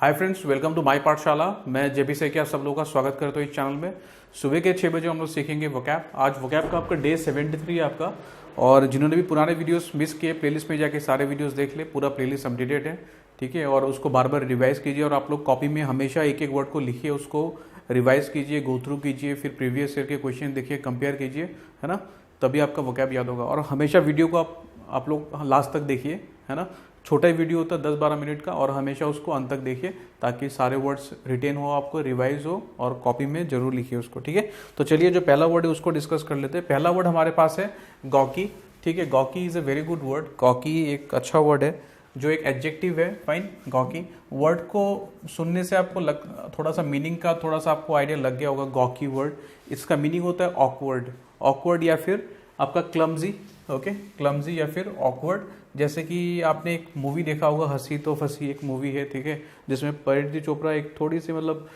Hi friends, welcome to my पाठशाला। मैं जेबी से क्या सब लोगों का स्वागत करता हूँ इस चैनल में। सुबह के 6 बजे हम लोग सीखेंगे वोकैब। आज वोकैब का आपका डे 73 है आपका। और जिन्होंने भी पुराने वीडियोस मिस किए, प्लेलिस्ट में जाके सारे वीडियोस देख ले, पूरा प्लेलिस्ट अपडेटेड है, ठीक है। और उसको बार बार रिवाइज कीजिए और आप लोग कॉपी में हमेशा एक एक वर्ड को लिखिए, उसको रिवाइज कीजिए, गो थ्रू कीजिए, फिर प्रीवियस ईयर के क्वेश्चन देखिए, कंपेयर कीजिए, है ना। तभी आपका वोकैब याद होगा। और हमेशा वीडियो को आप लोग लास्ट तक देखिए, है ना। छोटा ही वीडियो होता है 10-12 मिनट का, और हमेशा उसको अंत तक देखिए ताकि सारे वर्ड्स रिटेन हो, आपको रिवाइज हो, और कॉपी में जरूर लिखिए उसको, ठीक है। तो चलिए जो पहला वर्ड है उसको डिस्कस कर लेते हैं। पहला वर्ड हमारे पास है गॉकी, ठीक है। Gawky is a very good word. Gawky एक अच्छा वर्ड है जो एक एडजेक्टिव है, फाइन। गॉकी वर्ड को सुनने से आपको थोड़ा सा मीनिंग का थोड़ा सा आपको आइडिया लग गया होगा। गॉकी वर्ड, इसका मीनिंग होता है ऑकवर्ड, ऑकवर्ड या फिर आपका क्लमजी, ओके, क्लमजी या फिर ऑकवर्ड। जैसे कि आपने एक मूवी देखा होगा, हंसी तो फंसी एक मूवी है, ठीक है, जिसमें परिणीति चोपड़ा एक थोड़ी सी मतलब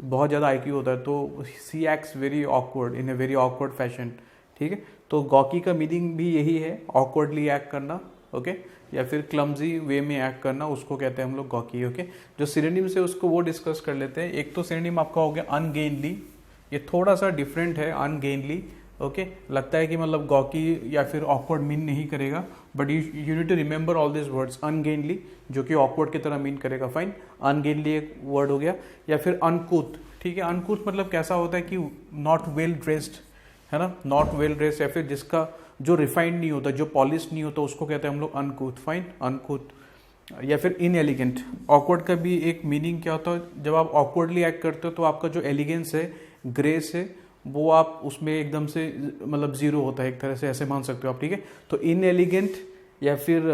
बहुत ज़्यादा आईक्यू होता है, तो she acts very awkward in a very awkward fashion, ठीक है। तो गॉकी का मीनिंग भी यही है, ऑकवर्डली एक्ट करना, ओके, या फिर क्लमजी वे में एक्ट करना, उसको कहते हैं हम लोग गॉकी, ओके। जो सिनोनिम से उसको वो डिस्कस कर लेते हैं। एक तो सिनोनिम आपका हो गया अनगेनली, ये थोड़ा सा डिफरेंट है, अनगेनली, ओके। लगता है कि मतलब गॉकी या फिर ऑकवर्ड मीन नहीं करेगा, but you need to remember all this words. Ungainly जो कि ऑकवर्ड की तरह मीन करेगा, फाइन। अनगेनली एक वर्ड हो गया। या फिर अनकूथ, ठीक है। अनकूथ मतलब कैसा होता है कि नॉट वेल ड्रेस्ड, है ना, नॉट वेल ड्रेस्ड, या फिर जिसका जो रिफाइंड नहीं होता, जो पॉलिश नहीं होता, उसको कहते हैं हम लोग अनकूथ, फाइन, अनकूथ। या फिर इनएलिगेंट। ऑकवर्ड का भी एक मीनिंग क्या होता है, जब आप ऑकवर्डली एक्ट करते हो तो आपका जो एलिगेंस है, ग्रेस है, वो आप उसमें एकदम से मतलब जीरो होता है, एक तरह से ऐसे मान सकते हो आप, ठीक है। तो इनएलिगेंट या फिर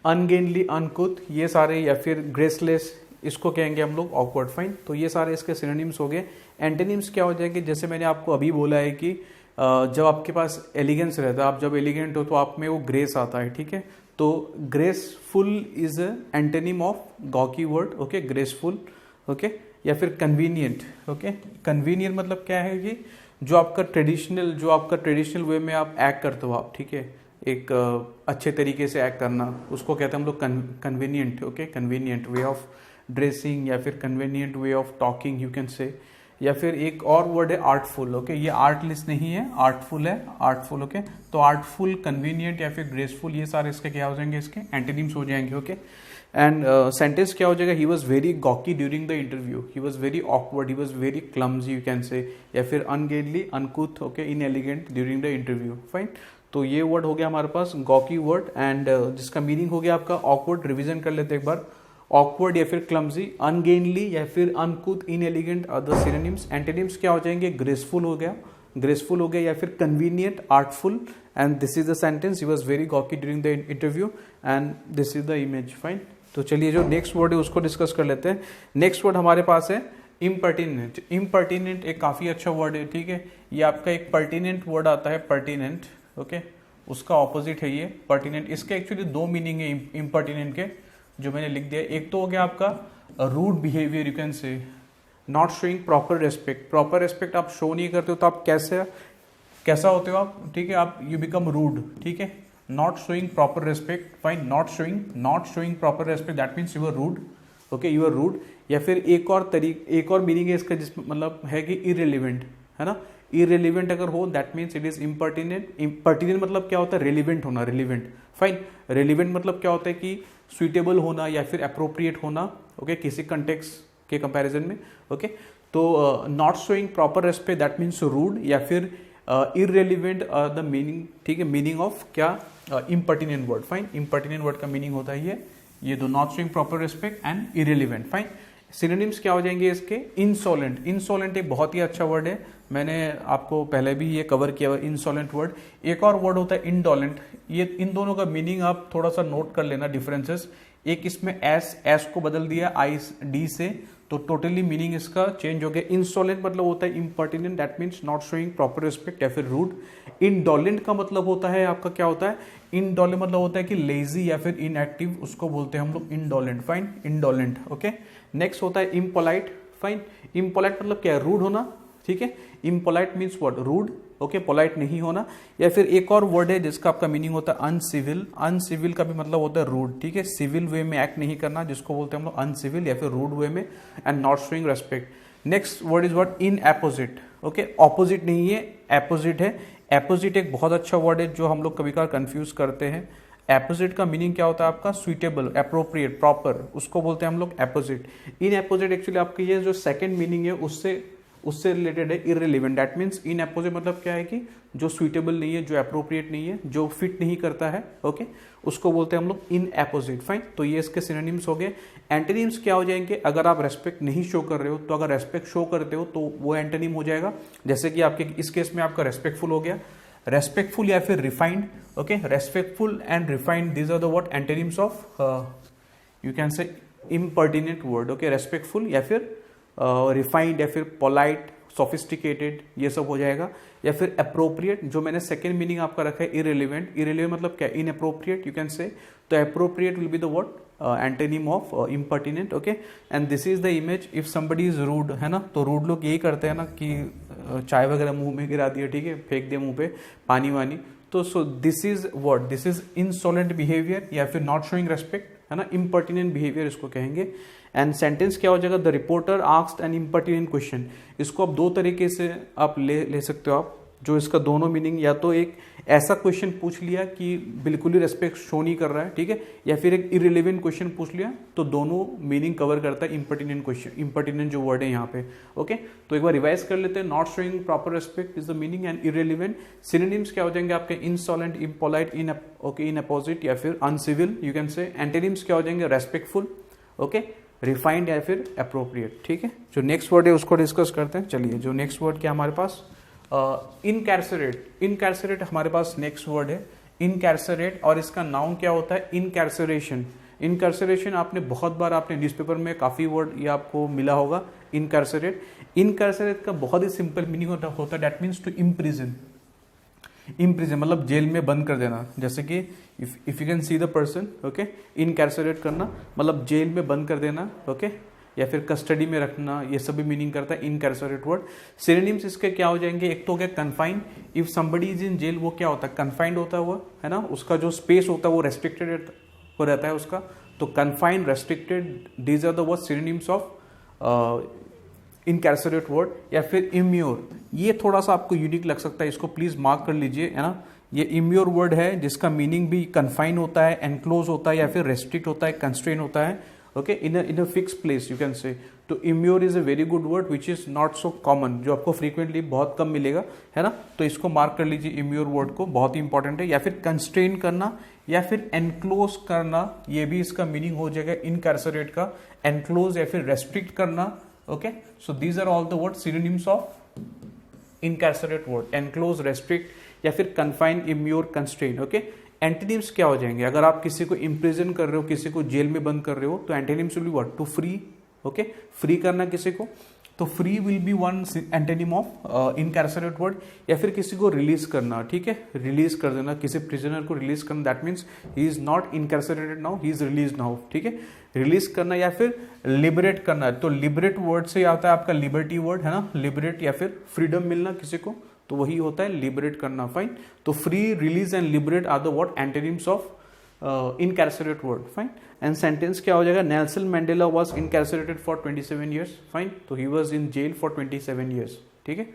अनगेनली, अनकुथ, ये सारे, या फिर ग्रेसलेस, इसको कहेंगे हम लोग ऑकवर्ड, फाइन। तो ये सारे इसके सिनोनिम्स हो गए। एंटोनिम्स क्या हो जाएंगे, जैसे मैंने आपको अभी बोला है कि जब आपके पास एलिगेंस रहता है, आप जब एलिगेंट हो तो आप में वो ग्रेस आता है, ठीक है। तो graceful is antonym of gawky word, okay, graceful, okay. या फिर कन्वीनियंट, ओके। कन्वीनियंट मतलब क्या है कि जो आपका ट्रेडिशनल वे में आप एक्ट करते हो आप, ठीक है, एक अच्छे तरीके से एक्ट करना, उसको कहते हैं हम लोग convenient, okay. Convenient way of dressing या फिर convenient way of talking, you can say. या फिर एक और वर्ड है आर्टफुल, ओके। ये आर्टलेस नहीं है, आर्टफुल है, आर्टफुल, ओके। तो आर्टफुल, कन्वीनियंट या फिर ग्रेसफुल, ये सारे इसके क्या हो जाएंगे, इसके एंटोनिम्स हो जाएंगे, ओके। एंड सेंटेंस क्या हो जाएगा, he was very gawky during the interview, he was very awkward, he was very clumsy, you can say. या फिर ungainly, uncouth, okay, inelegant during the interview, fine. तो ये वर्ड हो गया हमारे पास गॉकी वर्ड, एंड जिसका मीनिंग हो गया आपका ऑकवर्ड। रिविजन कर लेते एक बार। ऑकवर्ड या फिर क्लमजी, अनगेनली या फिर अनकूथ, इनएलिगेंट आर द सिनोनिम्स। एंटोनिम्स क्या हो जाएंगे, ग्रेसफुल हो गया, ग्रेसफुल हो गया, या फिर convenient, artful. And this is the sentence, he was very gawky during the interview, and this is the image, fine. तो चलिए जो नेक्स्ट वर्ड है उसको डिस्कस कर लेते हैं। नेक्स्ट वर्ड हमारे पास है इम्पर्टिनेंट। इम्पर्टिनेंट एक काफी अच्छा वर्ड है, ठीक है। ये आपका एक पर्टिनेंट वर्ड आता है, पर्टिनेंट, ओके, उसका ऑपोजिट है ये पर्टिनेंट। इसके एक्चुअली दो मीनिंग है इम्पर्टिनेंट के, जो मैंने लिख दिया। एक तो हो गया आपका rude behaviour, you can say, not showing proper respect. Proper respect आप शो नहीं करते हो तो आप कैसा होते हो आप, ठीक है, आप यू बिकम रूड, ठीक है। Not showing proper respect, fine. Not showing proper respect, that means you are rude, okay, you are rude. या फिर एक और मीनिंग है इसका, जिसमें मतलब है कि इररिलेवेंट, है ना। इररिलेवेंट अगर हो, that means it is impertinent. Impertinent मतलब क्या होता है, रेलिवेंट होना, रेलिवेंट, फाइन। रेलिवेंट मतलब क्या होता है कि सुइटेबल होना या फिर अप्रोप्रिएट होना, ओके, किसी कंटेक्स्ट के कंपैरिजन में, ओके। तो not showing proper respect, that means rude, या फिर इररिलेवेंट द मीनिंग, ठीक है, मीनिंग ऑफ क्या, impertinent word, fine. Impertinent word का मीनिंग होता है ये दो, not showing proper respect and irrelevant, fine. Synonyms क्या हो जाएंगे इसके, इंसोलेंट। इंसोलेंट एक बहुत ही अच्छा वर्ड है, मैंने आपको पहले भी ये कवर किया हुआ, इंसोलेंट वर्ड। एक और वर्ड होता है इंडोलेंट। ये इन दोनों का मीनिंग आप थोड़ा सा नोट कर लेना, डिफरेंसेस। एक इसमें एस को बदल दिया आई डी से, तो टोटली मीनिंग इसका चेंज हो गया। इंसोलेंट मतलब होता है impertinent, that means not showing proper respect या फिर रूड। इनडोलेंट का मतलब होता है आपका, क्या होता है, इनडोलेंट मतलब होता है कि लेजी या फिर इनएक्टिव, उसको बोलते हैं हम लोग इनडोलेंट, फाइन, इनडोलेंट, ओके। नेक्स्ट होता है इम्पोलाइट, फाइन। इम्पोलाइट मतलब क्या है, रूड होना, ठीक है। Impolite means what, rude, okay, polite नहीं होना। या फिर एक और वर्ड है जिसका आपका मीनिंग होता है अनसिविल। अनसिविल का भी मतलब होता है रूड, ठीक है, सिविल वे में एक्ट नहीं करना, जिसको बोलते हैं हम लोग अनसिविल या फिर रूड वे में, and not showing respect. Next word is what, inapposite. Okay, opposite नहीं है, एपोजिट है। एपोजिट एक बहुत अच्छा वर्ड है जो हम लोग कभी कभार कंफ्यूज करते हैं। एपोजिट का मीनिंग क्या होता है आपका, सुइटेबल, अप्रोप्रिएट, प्रॉपर, उसको बोलते हैं हम लोग एपोजिट। इन एपोजिट एक्चुअली आपका ये जो सेकंड मीनिंग है उससे रिलेटेड है, इररिलेवेंट। दैट मीन्स इन एपोजिट मतलब क्या है कि जो सुइटेबल नहीं है, जो अप्रोप्रिएट नहीं है, जो फिट नहीं करता है, ओके, उसको बोलते हैं हम लोग इन एपोजिट। फाइन, तो ये इसके सिनोनिम्स हो गए। एंटोनिम्स क्या हो जाएंगे, अगर आप रेस्पेक्ट नहीं शो कर रहे हो, तो अगर रेस्पेक्ट शो करते हो तो वो एंटोनिम हो जाएगा। जैसे कि आपके इस केस में आपका रेस्पेक्टफुल हो गया, रेस्पेक्टफुल या फिर refined. Okay, respectful and refined, these are the what antonyms of, you can say impertinent word. Okay, respectful या फिर रिफाइंड या फिर पोलाइट, सोफिस्टिकेटेड, ये सब हो जाएगा। या फिर अप्रोप्रिएट, जो मैंने सेकेंड मीनिंग आपका रखा है इररिलेवेंट। इररिलेवेंट मतलब क्या, इनअप्रोप्रिएट यू कैन से। तो appropriate will be the what, antonym of impertinent. Okay, and this is the image if somebody is rude, है ना। तो रूड लोग यही करते हैं ना कि चाय वगैरह मुंह में गिरा दिया, ठीक है, फेंक दिया मुंह पे पानी वानी। तो so this is what, this is insolent behaviour या फिर नॉट शोइंग रेस्पेक्ट, है ना, इम्पर्टिनेंट बिहेवियर इसको कहेंगे। एंड सेंटेंस क्या हो जाएगा, the reporter asked an impertinent question. इसको आप दो तरीके से आप ले सकते हो आप, जो इसका दोनों मीनिंग, या तो एक ऐसा क्वेश्चन पूछ लिया कि बिल्कुल ही रेस्पेक्ट शो नहीं कर रहा है, ठीक है, या फिर एक इररिलेवेंट क्वेश्चन पूछ लिया, तो दोनों मीनिंग कवर करता है इम्पर्टिनेंट क्वेश्चन, इम्पर्टिनेंट जो वर्ड है यहाँ पे। ओके, तो एक बार रिवाइज कर लेते हैं। Not showing proper respect is the meaning, and irrelevant synonyms क्या हो जाएंगे आपके, इंसोलेंट, इम्पोलाइट, इन अपोजिट या फिर अनसिविल, यू कैन से। एंटोनिम्स क्या हो जाएंगे, रेस्पेक्टफुल, ओके, रिफाइंड या फिर अप्रोप्रिएट, ठीक है। जो नेक्स्ट वर्ड है उसको डिस्कस करते हैं। चलिए, जो नेक्स्ट वर्ड क्या हमारे पास, इनकैर्सरेट। इनकैर्सरेट हमारे पास नेक्स्ट वर्ड है, इनकैर्सरेट, और इसका नाउन क्या होता है, इनकैर्सरेशन। इनकैर्सरेशन आपने बहुत बार आपने न्यूज़पेपर में काफी वर्ड ये आपको मिला होगा, इनकैर्सरेट। इनकैर्सरेट का बहुत ही सिंपल मीनिंग होता है, that means to imprison. Imprison मतलब जेल में बंद कर देना, जैसे कि if you can see the person, okay, incarcerate करना मतलब जेल में बंद कर देना, ओके, या फिर कस्टडी में रखना, ये सभी मीनिंग करता है इनकैर्सरेट वर्ड। सिनोनिम्स इसके क्या हो जाएंगे, एक तो हो गया confine. If somebody is in jail, वो क्या होता है, कन्फाइंड होता है वो, है ना, उसका जो स्पेस होता है वो रेस्ट्रिक्टेड हो रहता है उसका। तो confined, restricted, these are the word synonyms of incarcerate word. या फिर इम्योर, ये थोड़ा सा आपको यूनिक लग सकता है, इसको प्लीज मार्क कर लीजिए, है ना। ये इम्योर वर्ड है जिसका मीनिंग भी कन्फाइन होता है, एनक्लोज होता है, या फिर रेस्ट्रिक्ट होता है, कंस्ट्रेन होता है, okay, in a fix place you can say. तो immure is a very good word which is not so common, जो आपको फ्रीक्वेंटली बहुत कम मिलेगा, है ना। तो इसको मार्क कर लीजिए, इम्योर वर्ड को, बहुत ही इंपॉर्टेंट है। या फिर कंस्ट्रेन करना या फिर एनक्लोज करना, ये भी इसका मीनिंग हो जाएगा इनकैर्सरेट का, एनक्लोज या फिर रेस्ट्रिक्ट करना, okay. So these are all the word synonyms of incarcerate word, enclose, restrict या फिर confine, immure, constrain, okay. Antonyms क्या हो जाएंगे, अगर आप किसी को इम्प्रिजन कर रहे हो, किसी को जेल में बंद कर रहे हो, तो antonyms will be what, to free, okay, free करना किसी को, तो free will be one antonym of incarcerate word. या फिर किसी को रिलीज करना, ठीक है, रिलीज कर देना, किसी प्रिजनर को रिलीज करना, that means he is not incarcerated now, he is release now, ठीक है, रिलीज करना। या फिर लिबरेट करना, तो लिबरेट वर्ड से आता है आपका लिबर्टी वर्ड, है ना, लिबरेट या फिर फ्रीडम मिलना किसी को, तो वही होता है लिबरेट करना। फाइन, तो free, release and liberate are the what antonyms of incarcerate word. Fine, and sentence क्या हो जाएगा, Nelson Mandela was incarcerated for 27 years. Fine, तो he was in jail for 27 years, ठीक है,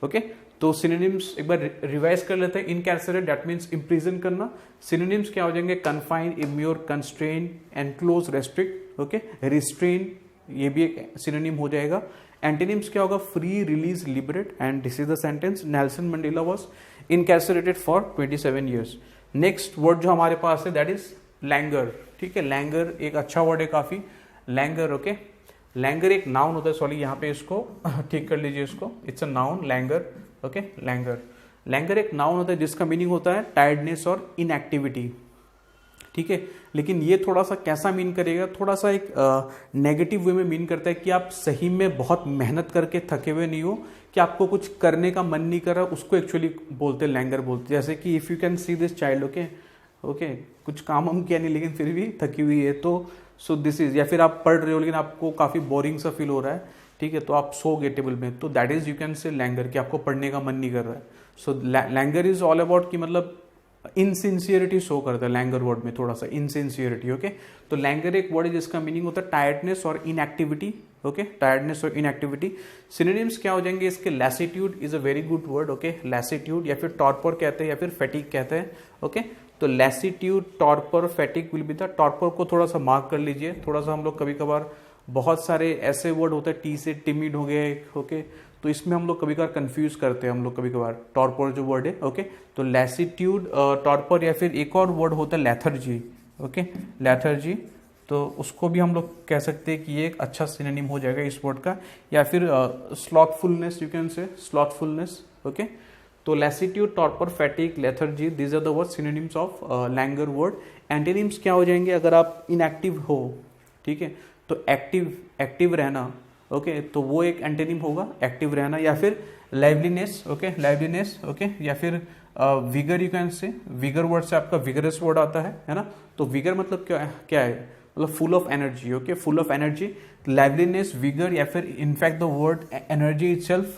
ओके। तो सिनोनिम्स एक बार रिवाइज कर लेते हैं। इनकैर्सरेट दैट मीन्स इम्प्रिजन करना। सिनोनिम्स क्या हो जाएंगे, confine, immure, constrain, enclose, restrict, okay, restrain, ये भी एक सिनोनिम हो जाएगा। एंटोनिम्स क्या होगा, free, release, liberate, and this is the sentence, Nelson Mandela was incarcerated for 27 years. Next word जो हमारे पास है दैट इज लैंगर, ठीक है। लैंगर एक अच्छा वर्ड है काफी, लैंगर, ओके। लैंगर एक नाउन होता है, सॉरी यहाँ पे इसको ठीक कर लीजिए, इसको, it's a noun, Langer, okay. Langer, Langer एक नाउन होता है जिसका मीनिंग होता है टायर्डनेस और इनएक्टिविटी, ठीक है। लेकिन ये थोड़ा सा कैसा मीन करेगा, थोड़ा सा एक नेगेटिव वे में मीन करता है कि आप सही में बहुत मेहनत करके थके हुए नहीं हो, कि आपको कुछ करने का मन नहीं कर रहा, उसको एक्चुअली बोलते लैंगर बोलते। जैसे कि if you can see this child, okay, okay, कुछ काम हम किया नहीं लेकिन फिर भी थकी हुई है, तो सो दिस इज। या फिर आप पढ़ रहे हो लेकिन आपको काफी बोरिंग सा फील हो रहा है, ठीक है, तो आप सो गए टेबल में, तो दैट इज यू कैन से लैंगर, कि आपको पढ़ने का मन नहीं कर रहा है। सो लैंगर इज ऑल अबाउट कि मतलब इनसिंसियरिटी शो करता है लैंगर वर्ड में, थोड़ा सा इनसिंसियरिटी। ओके, तो लैंगर एक वर्ड है जिसका मीनिंग होता है टायर्डनेस और इनएक्टिविटी। ओके, टायर्डनेस और इनएक्टिविटी। सिनोनिम्स क्या हो जाएंगे इसके? Lassitude is a very good word. Okay, lassitude, या फिर टॉर्पर कहते हैं, या फिर फैटिग कहते हैं। ओके, तो lassitude, torpor, fatigue will be the. Torpor को थोड़ा सा मार्क कर लीजिए, थोड़ा सा हम लोग कभी कभार बहुत सारे ऐसे वर्ड होते हैं, टी से टिमिड हो गए। ओके, तो इसमें हम लोग कभी कभार कंफ्यूज करते हैं हम लोग कभी कभार टॉर्पर जो वर्ड है। ओके, तो लैसिट्यूड, टॉर्पर, या फिर एक और वर्ड होता है लैथर्जी। ओके, लैथर्जी, तो उसको भी हम लोग कह सकते हैं कि ये एक अच्छा सिनोनिम हो जाएगा इस वर्ड का। या फिर स्लॉथफुलनेस, यू कैन से स्लॉथफुलनेस। ओके, तो lassitude, torpor, fatigue, lethargy, these are the word synonyms of languor word. Antonyms क्या हो जाएंगे अगर आप इनएक्टिव हो? ठीक है, तो एक्टिव रहना। ओके, तो वो एक एंटीनिम होगा, एक्टिव रहना। या फिर लाइवलीनेस। Okay, liveliness. ओके, या फिर विगर, यू कैन से विगर वर्ड से आपका विगरस वर्ड आता है ना। तो विगर मतलब क्या है? मतलब full of energy. Okay, full of energy, liveliness, vigour, या फिर in fact the word energy itself,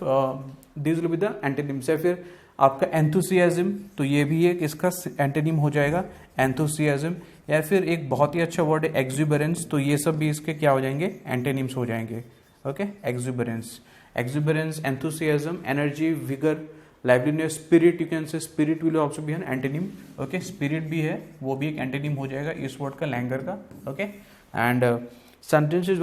this will be the antonyms. या फिर आपका एंथुसियाज्म, तो ये भी एक इसका एंटीनिम हो जाएगा, एंथुसियाज्म। या फिर एक बहुत ही अच्छा वर्ड है एक्सुबरेंस, तो ये सब भी इसके क्या हो जाएंगे? एंटीनिम्स हो जाएंगे। Okay, exuberance, enthusiasm, energy, vigour, liveliness, spirit, you can say spirit will also be an antonym. Okay, spirit भी है, वो भी एक एंटीनिम हो जाएगा इस वर्ड का, लैंगर का। Okay, and sentence is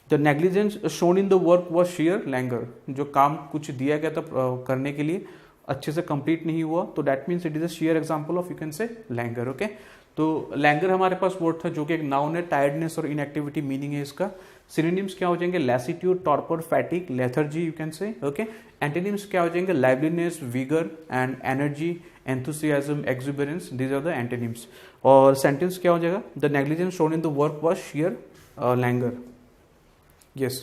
the negligence shown in the work was share Langer. जो काम कुछ दिया गया था करने के लिए, अच्छे से कंप्लीट नहीं हुआ, तो that means it is a share example of, you can से लैंगर। ओके, तो लैंगर हमारे पास वर्ड था जो कि एक नाउन है, टायर्डनेस और इनएक्टिविटी मीनिंग है इसका। सिनोनिम्स क्या हो जाएंगे? Lassitude, torpor, fatigue, lethargy, you can say. Okay, antonyms क्या हो जाएंगे? Liveliness, vigour and energy, enthusiasm, exuberance, these are the antonyms. और सेंटेंस क्या हो जाएगा? The negligence shown in the work was sheer languor. Yes,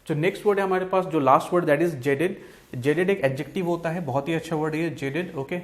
जो नेक्स्ट वर्ड है हमारे पास, जो last word, that is jaded. Jaded एक एडजेक्टिव होता है, बहुत ही अच्छा वर्ड है जेडेड। ओके,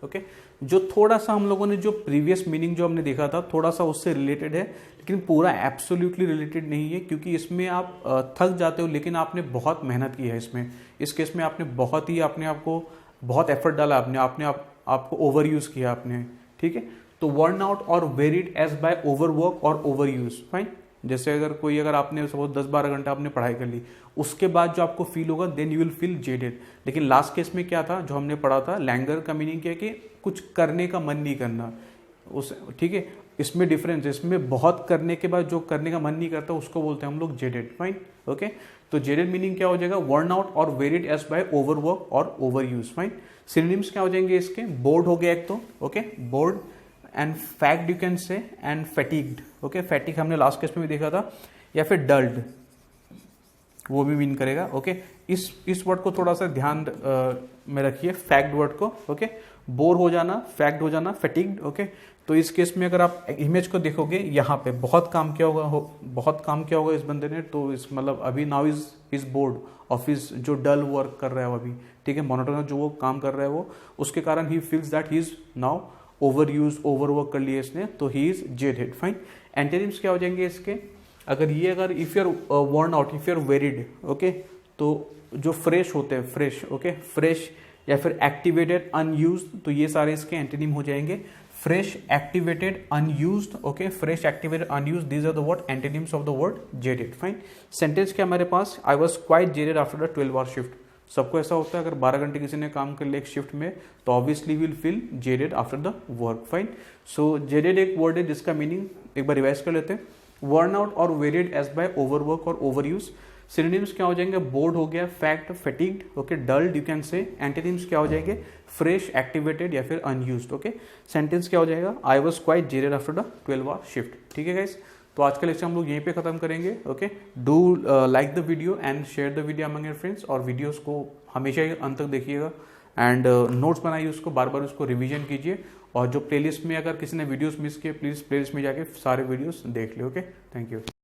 ओके, जो थोड़ा सा हम लोगों ने जो प्रीवियस मीनिंग जो हमने देखा था, थोड़ा सा उससे रिलेटेड है, लेकिन पूरा एब्सोल्युटली रिलेटेड नहीं है, क्योंकि इसमें आप थक जाते हो, लेकिन आपने बहुत मेहनत की है इसमें। इस केस में आपने बहुत ही अपने आप को बहुत एफर्ट डाला, आपने आपको ओवर यूज किया आपने। ठीक है, तो वर्न आउट और वेरिड एज बाय ओवरवर्क और ओवर यूज। फाइन, जैसे अगर आपने सपोज 10-12 घंटा आपने पढ़ाई कर ली, उसके बाद जो आपको फील होगा, then you will feel jaded. लेकिन लास्ट केस में क्या था जो हमने पढ़ा था, लैंगर का मीनिंग क्या है कि कुछ करने का मन नहीं करना उस। ठीक है, इसमें डिफरेंस, इसमें बहुत करने के बाद जो करने का मन नहीं करता उसको बोलते हैं हम लोग जेडेड। फाइन, ओके, तो जेडेड मीनिंग क्या हो जाएगा? वर्न आउट और वेरिड एज बाय ओवरवर्क और ओवर यूज। फाइन, सिनोनिम्स क्या हो जाएंगे इसके? बोर्ड हो गया एक तो, okay, bored, and fagged, you can say, and fatigued. Okay, fatigue हमने लास्ट केस में भी देखा था। या फिर डल्ड, वो भी मीन करेगा। ओके, इस वर्ड को थोड़ा सा ध्यान में रखिए, फैक्ट वर्ड को। ओके, बोर हो जाना, फैक्ट हो जाना, फैटिग्ड। ओके, तो इस केस में अगर आप इमेज को देखोगे, यहाँ पे बहुत काम किया होगा इस बंदे ने, तो इस मतलब अभी now is board of his जो डल वर्क कर रहा है वो अभी। ठीक है, मोनोटोनस जो वो काम कर रहा है वो, उसके कारण he feels that he is now over use, over work कर लिया इसने, तो he is jaded. Fine, antonyms क्या हो जाएंगे इसके? अगर if you are worn out, if you are wearied, okay, तो जो फ्रेश होते हैं, फ्रेश, ओके, फ्रेश, या फिर एक्टिवेटेड, अनयूज्ड, तो ये सारे इसके एंटीनिम हो जाएंगे। Fresh, activated, unused. Okay, fresh, activated, unused, these are the word antonyms of the word jaded. Fine, sentence क्या हमारे पास? I was quite jaded after the 12 hour shift. सबको ऐसा होता है, अगर 12 घंटे किसी ने काम कर लिया एक शिफ्ट में, तो obviously will feel jaded after the work. Fine, so jaded एक वर्ड है जिसका मीनिंग एक बार रिवाइज कर लेते हैं, वर्न आउट और वेरिड एज बाय ओवरवर्क और ओवर यूज। सिनोनिम्स क्या हो जाएंगे? बोर्ड हो गया, fagged, fatigued, okay, dulled, you can say. Antonyms क्या हो जाएंगे? फ्रेश, एक्टिवेटेड, या फिर अनयूज्ड। ओके, सेंटेंस क्या हो जाएगा? आई was quite jaded after the 12 hour shift. ठीक है गाइस, तो आज का लेक्चर हम लोग यहीं पे खत्म करेंगे। Okay, do like the video and share the video among your friends, और वीडियोस को हमेशा ही अंत तक देखिएगा, एंड नोट्स बनाइए, उसको बार बार उसको रिवीजन कीजिए, और जो प्लेलिस्ट में अगर किसी ने वीडियोस मिस किए, प्लीज प्लेलिस्ट में जाके सारे वीडियोस देख लियो। Okay, thank you.